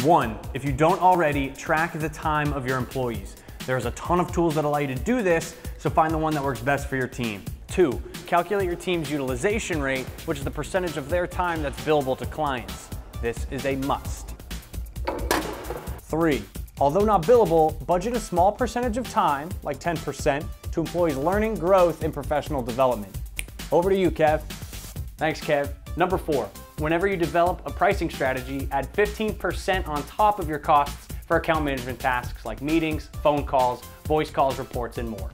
1, if you don't already, track the time of your employees. There's a ton of tools that allow you to do this, so find the one that works best for your team. 2, calculate your team's utilization rate, which is the percentage of their time that's billable to clients. This is a must. 3, although not billable, budget a small percentage of time, like 10%, to employees' learning, growth, and professional development. Over to you, Kev. Thanks, Kev. Number 4, whenever you develop a pricing strategy, add 15% on top of your costs for account management tasks like meetings, phone calls, voice calls, reports, and more.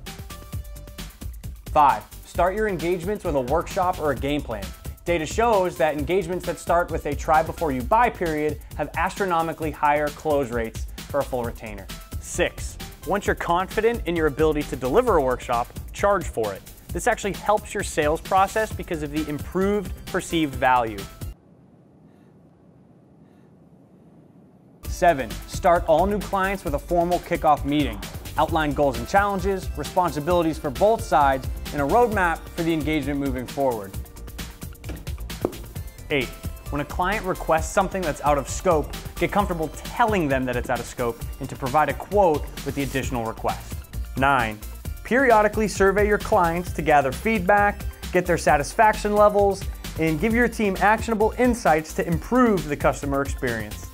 5, start your engagements with a workshop or a game plan. Data shows that engagements that start with a try before you buy period have astronomically higher close rates for a full retainer. 6, once you're confident in your ability to deliver a workshop, charge for it. This actually helps your sales process because of the improved perceived value. 7, start all new clients with a formal kickoff meeting. Outline goals and challenges, responsibilities for both sides, and a roadmap for the engagement moving forward. 8, when a client requests something that's out of scope, get comfortable telling them that it's out of scope and to provide a quote with the additional request. 9, periodically survey your clients to gather feedback, get their satisfaction levels, and give your team actionable insights to improve the customer experience.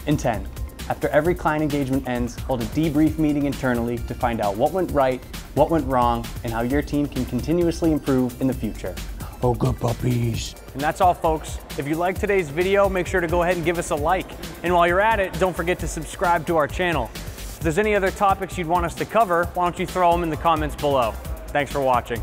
And 10, after every client engagement ends, hold a debrief meeting internally to find out what went right, what went wrong, and how your team can continuously improve in the future. Oh, good puppies. And that's all, folks. If you liked today's video, make sure to go ahead and give us a like. And while you're at it, don't forget to subscribe to our channel. If there's any other topics you'd want us to cover, why don't you throw them in the comments below. Thanks for watching.